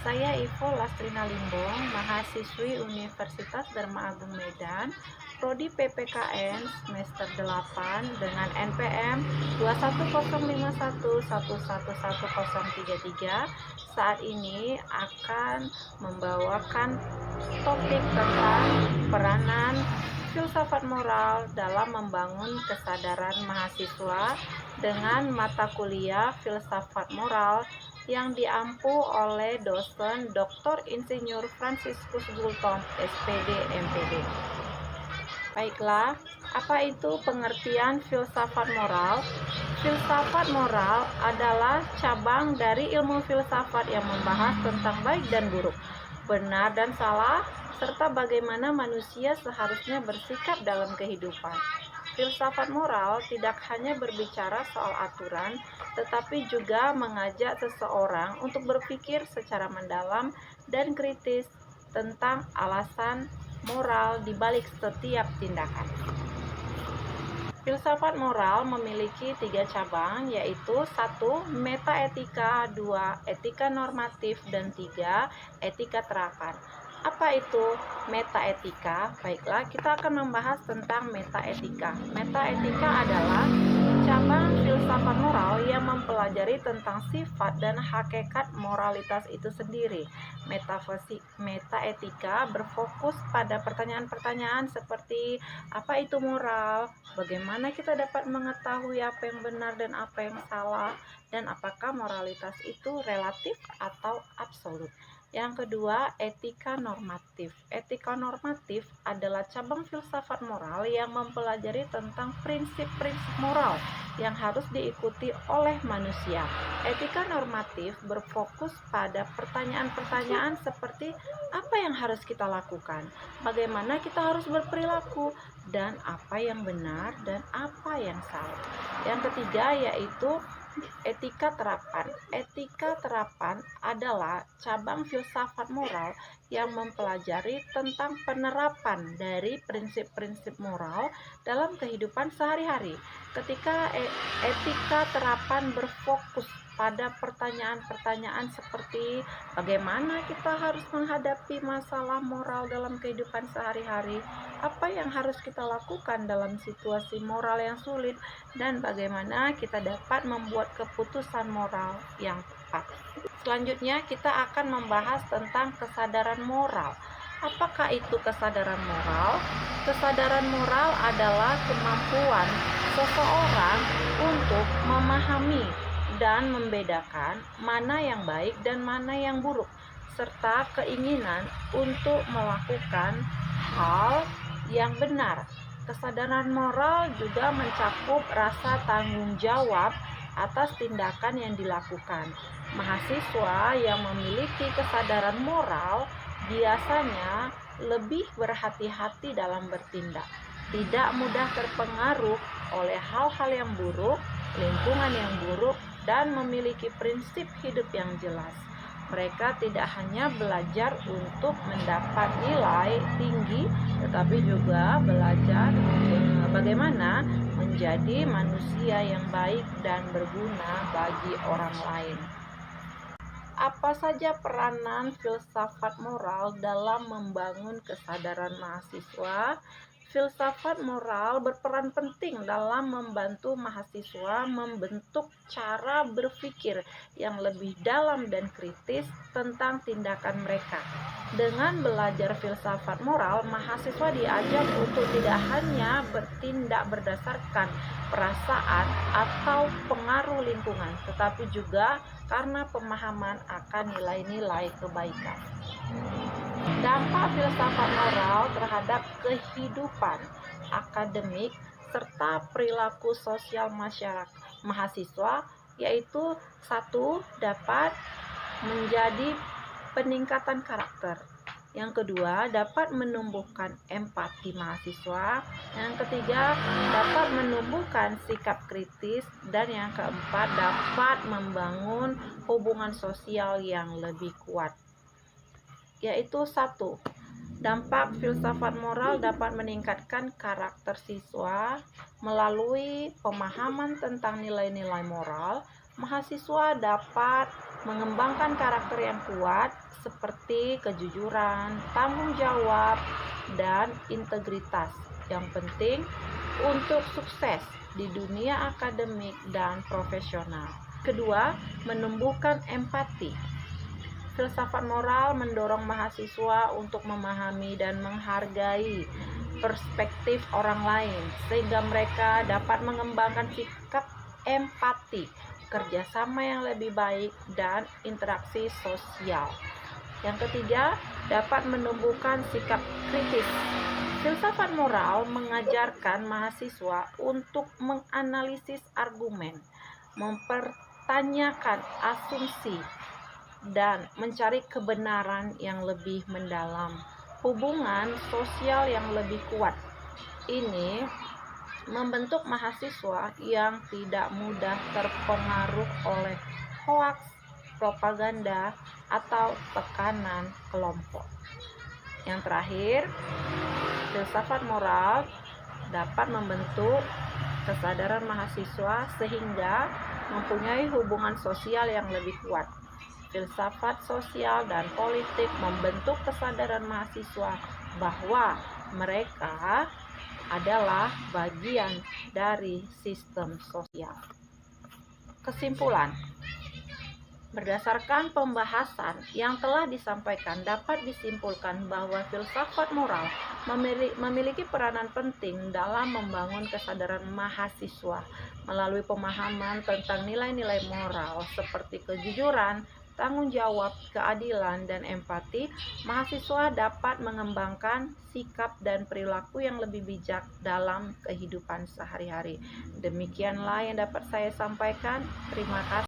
Saya Ivo Lastrina Limbong, mahasiswi Universitas Dharma Agung Medan, Prodi PPKN semester 8 dengan NPM 21051111033. Saat ini akan membawakan topik tentang peranan filsafat moral dalam membangun kesadaran mahasiswa dengan mata kuliah filsafat moral yang diampu oleh dosen Dr. Insinyur Franciscus Gultom, SPD, MPD. Baiklah, apa itu pengertian filsafat moral? Filsafat moral adalah cabang dari ilmu filsafat yang membahas tentang baik dan buruk, benar dan salah, serta bagaimana manusia seharusnya bersikap dalam kehidupan. Filsafat moral tidak hanya berbicara soal aturan, tetapi juga mengajak seseorang untuk berpikir secara mendalam dan kritis tentang alasan moral di balik setiap tindakan. Filsafat moral memiliki 3 cabang, yaitu 1. Metaetika, 2. Etika normatif, dan 3. Etika terapan. Apa itu metaetika? Baiklah, kita akan membahas tentang metaetika. Metaetika adalah cabang filsafat moral yang mempelajari tentang sifat dan hakikat moralitas itu sendiri. Metaetika berfokus pada pertanyaan-pertanyaan seperti apa itu moral, bagaimana kita dapat mengetahui apa yang benar dan apa yang salah, dan apakah moralitas itu relatif atau absolut. Yang kedua, etika normatif. Etika normatif adalah cabang filsafat moral yang mempelajari tentang prinsip-prinsip moral yang harus diikuti oleh manusia. Etika normatif berfokus pada pertanyaan-pertanyaan seperti apa yang harus kita lakukan, bagaimana kita harus berperilaku, dan apa yang benar dan apa yang salah. Yang ketiga yaitu etika terapan. Etika terapan adalah cabang filsafat moral yang mempelajari tentang penerapan dari prinsip-prinsip moral dalam kehidupan sehari-hari. Ketika etika terapan berfokus pada pertanyaan-pertanyaan seperti bagaimana kita harus menghadapi masalah moral dalam kehidupan sehari-hari, apa yang harus kita lakukan dalam situasi moral yang sulit, dan bagaimana kita dapat membuat keputusan moral yang tepat. Selanjutnya kita akan membahas tentang kesadaran moral. Apakah itu kesadaran moral? Kesadaran moral adalah kemampuan seseorang untuk memahami dan membedakan mana yang baik dan mana yang buruk, serta keinginan untuk melakukan hal yang benar. Kesadaran moral juga mencakup rasa tanggung jawab atas tindakan yang dilakukan. Mahasiswa yang memiliki kesadaran moral biasanya lebih berhati-hati dalam bertindak, tidak mudah terpengaruh oleh hal-hal yang buruk, lingkungan yang buruk, dan memiliki prinsip hidup yang jelas. Mereka tidak hanya belajar untuk mendapat nilai tinggi, tetapi juga belajar bagaimana menjadi manusia yang baik dan berguna bagi orang lain. Apa saja peranan filsafat moral dalam membangun kesadaran mahasiswa? Filsafat moral berperan penting dalam membantu mahasiswa membentuk cara berpikir yang lebih dalam dan kritis tentang tindakan mereka. Dengan belajar filsafat moral, mahasiswa diajak untuk tidak hanya bertindak berdasarkan perasaan atau pengaruh lingkungan, tetapi juga karena pemahaman akan nilai-nilai kebaikan. Dampak filsafat moral terhadap kehidupan akademik serta perilaku sosial masyarakat mahasiswa yaitu 1. Dapat menjadi peningkatan karakter. Yang kedua, dapat menumbuhkan empati mahasiswa. Yang ketiga, dapat menumbuhkan sikap kritis. Dan yang keempat, dapat membangun hubungan sosial yang lebih kuat. Yaitu 1. Dampak filsafat moral dapat meningkatkan karakter siswa melalui pemahaman tentang nilai-nilai moral. Mahasiswa dapat mengembangkan karakter yang kuat seperti kejujuran, tanggung jawab, dan integritas yang penting untuk sukses di dunia akademik dan profesional. Kedua, menumbuhkan empati. Filsafat moral mendorong mahasiswa untuk memahami dan menghargai perspektif orang lain, sehingga mereka dapat mengembangkan sikap empati, kerjasama yang lebih baik, dan interaksi sosial. Yang ketiga, dapat menumbuhkan sikap kritis. Filsafat moral mengajarkan mahasiswa untuk menganalisis argumen, mempertanyakan asumsi, dan mencari kebenaran yang lebih mendalam. Hubungan sosial yang lebih kuat ini membentuk mahasiswa yang tidak mudah terpengaruh oleh hoaks, propaganda, atau tekanan kelompok. Yang terakhir, filsafat moral dapat membentuk kesadaran mahasiswa sehingga mempunyai hubungan sosial yang lebih kuat. Filsafat sosial dan politik membentuk kesadaran mahasiswa bahwa mereka adalah bagian dari sistem sosial. Kesimpulan, berdasarkan pembahasan yang telah disampaikan, dapat disimpulkan bahwa filsafat moral memiliki peranan penting dalam membangun kesadaran mahasiswa melalui pemahaman tentang nilai-nilai moral seperti kejujuran, tanggung jawab, keadilan, dan empati. Mahasiswa dapat mengembangkan sikap dan perilaku yang lebih bijak dalam kehidupan sehari-hari. Demikianlah yang dapat saya sampaikan. Terima kasih.